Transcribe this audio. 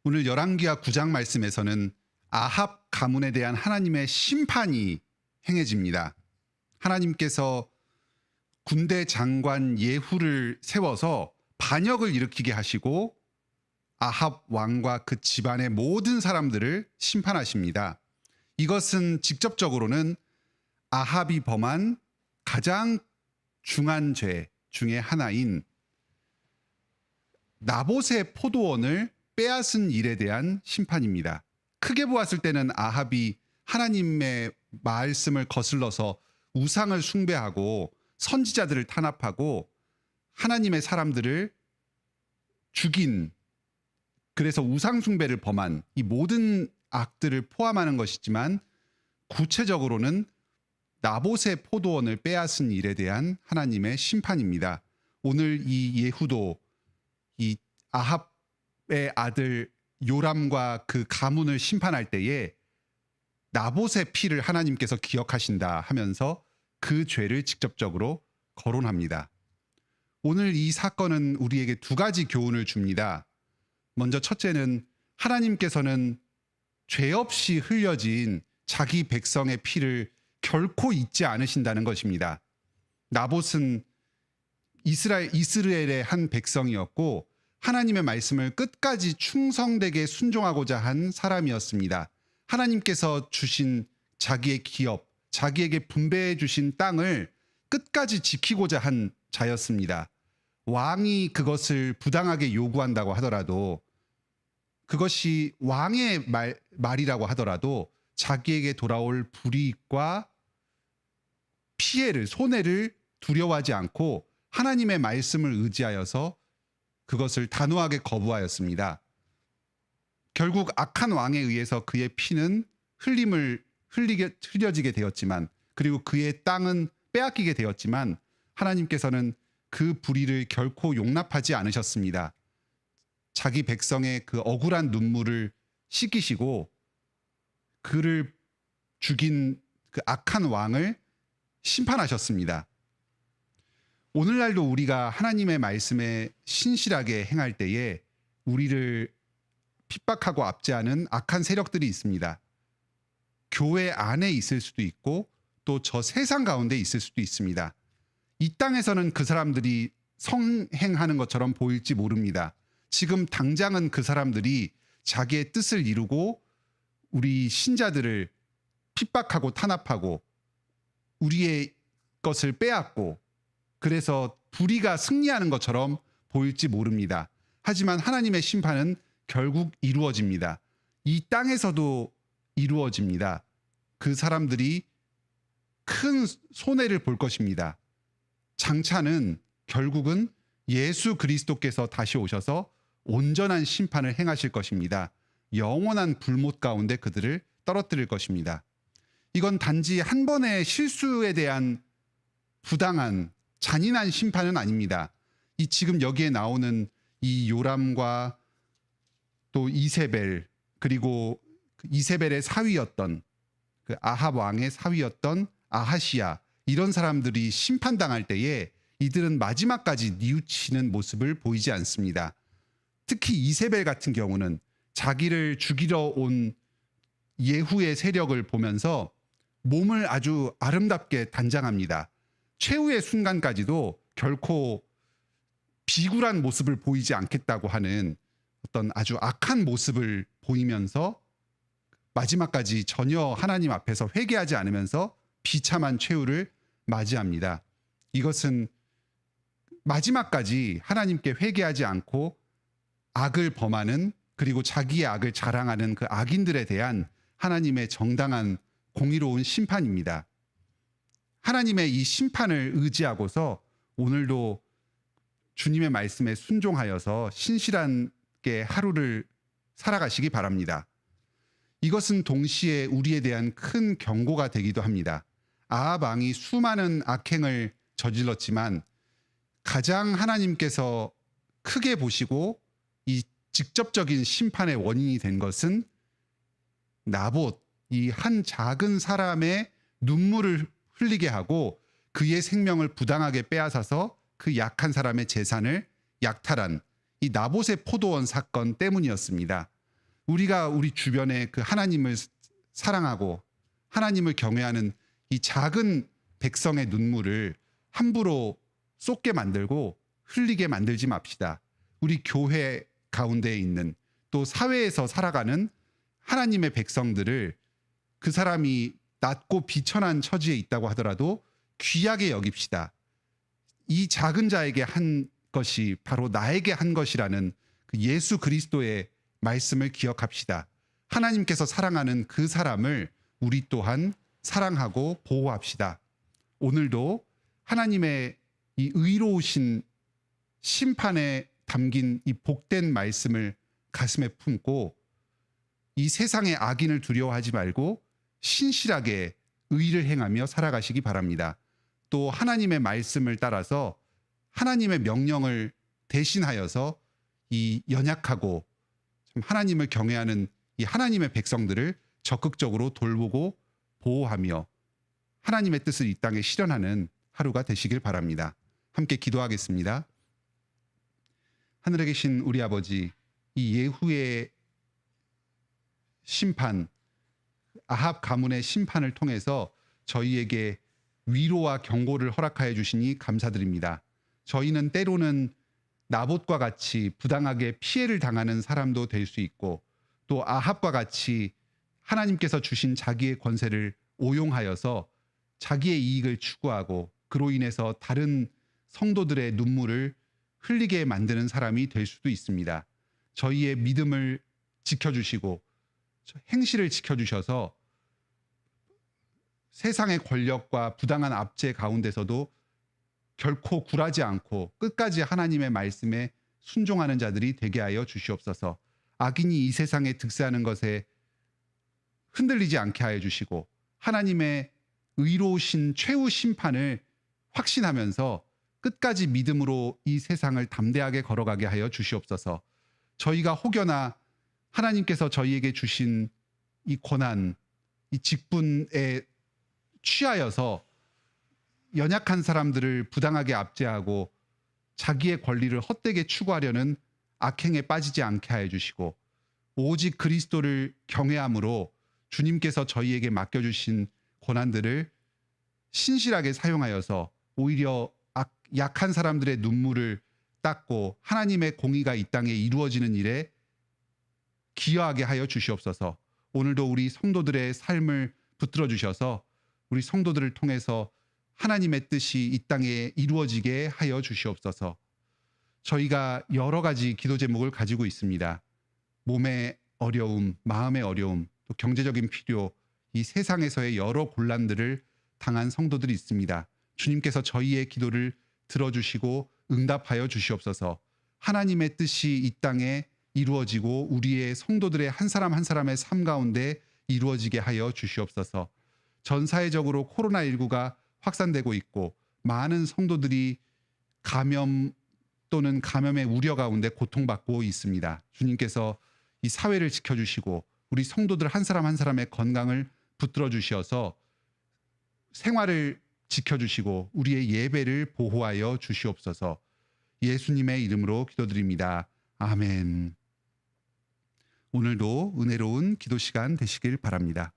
오늘 열왕기하 9장 말씀에서는 아합 가문에 대한 하나님의 심판이 행해집니다. 하나님께서 군대 장관 예후를 세워서 반역을 일으키게 하시고 아합 왕과 그 집안의 모든 사람들을 심판하십니다. 이것은 직접적으로는 아합이 범한 가장 중한 죄 중에 하나인 나봇의 포도원을 빼앗은 일에 대한 심판입니다. 크게 보았을 때는 아합이 하나님의 말씀을 거슬러서 우상을 숭배하고 선지자들을 탄압하고 하나님의 사람들을 죽인, 그래서 우상 숭배를 범한 이 모든 악들을 포함하는 것이지만, 구체적으로는 나봇의 포도원을 빼앗은 일에 대한 하나님의 심판입니다. 오늘 이 예후도 이 아합의 아들 요람과 그 가문을 심판할 때에 나봇의 피를 하나님께서 기억하신다 하면서 그 죄를 직접적으로 거론합니다. 오늘 이 사건은 우리에게 두 가지 교훈을 줍니다. 먼저 첫째는 하나님께서는 죄 없이 흘려진 자기 백성의 피를 결코 잊지 않으신다는 것입니다. 나봇은 이스라엘의 한 백성이었고 하나님의 말씀을 끝까지 충성되게 순종하고자 한 사람이었습니다. 하나님께서 주신 자기의 기업, 자기에게 분배해 주신 땅을 끝까지 지키고자 한 자였습니다. 왕이 그것을 부당하게 요구한다고 하더라도, 그것이 왕의 말이라고 하더라도 자기에게 돌아올 불이익과 피해를, 손해를 두려워하지 않고 하나님의 말씀을 의지하여서 그것을 단호하게 거부하였습니다. 결국 악한 왕에 의해서 그의 피는 흘려지게 되었지만, 그리고 그의 땅은 빼앗기게 되었지만, 하나님께서는 그 불의를 결코 용납하지 않으셨습니다. 자기 백성의 그 억울한 눈물을 씻기시고 그를 죽인 그 악한 왕을 심판하셨습니다. 오늘날도 우리가 하나님의 말씀에 신실하게 행할 때에 우리를 핍박하고 압제하는 악한 세력들이 있습니다. 교회 안에 있을 수도 있고 또 저 세상 가운데 있을 수도 있습니다. 이 땅에서는 그 사람들이 성행하는 것처럼 보일지 모릅니다. 지금 당장은 그 사람들이 자기의 뜻을 이루고 우리 신자들을 핍박하고 탄압하고 우리의 것을 빼앗고, 그래서 불의가 승리하는 것처럼 보일지 모릅니다. 하지만 하나님의 심판은 결국 이루어집니다. 이 땅에서도 이루어집니다. 그 사람들이 큰 손해를 볼 것입니다. 장차는 결국은 예수 그리스도께서 다시 오셔서 온전한 심판을 행하실 것입니다. 영원한 불못 가운데 그들을 떨어뜨릴 것입니다. 이건 단지 한 번의 실수에 대한 부당한 잔인한 심판은 아닙니다. 이 지금 여기에 나오는 이 요람과 또 이세벨, 그리고 이세벨의 사위였던 그 아합 왕의 사위였던 아하시야, 이런 사람들이 심판당할 때에 이들은 마지막까지 뉘우치는 모습을 보이지 않습니다. 특히 이세벨 같은 경우는 자기를 죽이러 온 예후의 세력을 보면서 몸을 아주 아름답게 단장합니다. 최후의 순간까지도 결코 비굴한 모습을 보이지 않겠다고 하는 어떤 아주 악한 모습을 보이면서 마지막까지 전혀 하나님 앞에서 회개하지 않으면서 비참한 최후를 맞이합니다. 이것은 마지막까지 하나님께 회개하지 않고 악을 범하는, 그리고 자기의 악을 자랑하는 그 악인들에 대한 하나님의 정당한 공의로운 심판입니다. 하나님의 이 심판을 의지하고서 오늘도 주님의 말씀에 순종하여서 신실하게 하루를 살아가시기 바랍니다. 이것은 동시에 우리에 대한 큰 경고가 되기도 합니다. 아합 왕이 수많은 악행을 저질렀지만 가장 하나님께서 크게 보시고 이 직접적인 심판의 원인이 된 것은 나봇, 이 한 작은 사람의 눈물을 흘리게 하고 그의 생명을 부당하게 빼앗아서 그 약한 사람의 재산을 약탈한 이 나봇의 포도원 사건 때문이었습니다. 우리가 우리 주변에 그 하나님을 사랑하고 하나님을 경외하는 이 작은 백성의 눈물을 함부로 쏟게 만들고 흘리게 만들지 맙시다. 우리 교회 가운데 있는 또 사회에서 살아가는 하나님의 백성들을 그 사람이 낮고 비천한 처지에 있다고 하더라도 귀하게 여깁시다. 이 작은 자에게 한 것이 바로 나에게 한 것이라는 그 예수 그리스도의 말씀을 기억합시다. 하나님께서 사랑하는 그 사람을 우리 또한 사랑하고 보호합시다. 오늘도 하나님의 이 의로우신 심판에 담긴 이 복된 말씀을 가슴에 품고 이 세상의 악인을 두려워하지 말고 신실하게 의를 행하며 살아가시기 바랍니다. 또 하나님의 말씀을 따라서 하나님의 명령을 대신하여서 이 연약하고 하나님을 경외하는 이 하나님의 백성들을 적극적으로 돌보고 보호하며 하나님의 뜻을 이 땅에 실현하는 하루가 되시길 바랍니다. 함께 기도하겠습니다. 하늘에 계신 우리 아버지, 이 예후의 심판, 아합 가문의 심판을 통해서 저희에게 위로와 경고를 허락하여 주시니 감사드립니다. 저희는 때로는 나봇과 같이 부당하게 피해를 당하는 사람도 될 수 있고 또 아합과 같이 하나님께서 주신 자기의 권세를 오용하여서 자기의 이익을 추구하고 그로 인해서 다른 성도들의 눈물을 흘리게 만드는 사람이 될 수도 있습니다. 저희의 믿음을 지켜주시고 행실을 지켜주셔서 세상의 권력과 부당한 압제 가운데서도 결코 굴하지 않고 끝까지 하나님의 말씀에 순종하는 자들이 되게 하여 주시옵소서. 악인이 이 세상에 득세하는 것에 흔들리지 않게 하여 주시고 하나님의 의로우신 최후 심판을 확신하면서 끝까지 믿음으로 이 세상을 담대하게 걸어가게 하여 주시옵소서. 저희가 혹여나 하나님께서 저희에게 주신 이 권한, 이 직분에 취하여서 연약한 사람들을 부당하게 압제하고 자기의 권리를 헛되게 추구하려는 악행에 빠지지 않게 하여 주시고 오직 그리스도를 경외함으로 주님께서 저희에게 맡겨주신 권한들을 신실하게 사용하여서 오히려 약한 사람들의 눈물을 닦고 하나님의 공의가 이 땅에 이루어지는 일에 기여하게 하여 주시옵소서. 오늘도 우리 성도들의 삶을 붙들어 주셔서 우리 성도들을 통해서 하나님의 뜻이 이 땅에 이루어지게 하여 주시옵소서. 저희가 여러 가지 기도 제목을 가지고 있습니다. 몸의 어려움, 마음의 어려움, 또 경제적인 필요, 이 세상에서의 여러 곤란들을 당한 성도들이 있습니다. 주님께서 저희의 기도를 들어주시고 응답하여 주시옵소서. 하나님의 뜻이 이 땅에 이루어지고 우리의 성도들의 한 사람 한 사람의 삶 가운데 이루어지게 하여 주시옵소서. 전 사회적으로 코로나19가 확산되고 있고 많은 성도들이 감염 또는 감염의 우려 가운데 고통받고 있습니다. 주님께서 이 사회를 지켜주시고 우리 성도들 한 사람 한 사람의 건강을 붙들어 주셔서 생활을 지켜주시고 우리의 예배를 보호하여 주시옵소서. 예수님의 이름으로 기도드립니다. 아멘. 오늘도 은혜로운 기도 시간 되시길 바랍니다.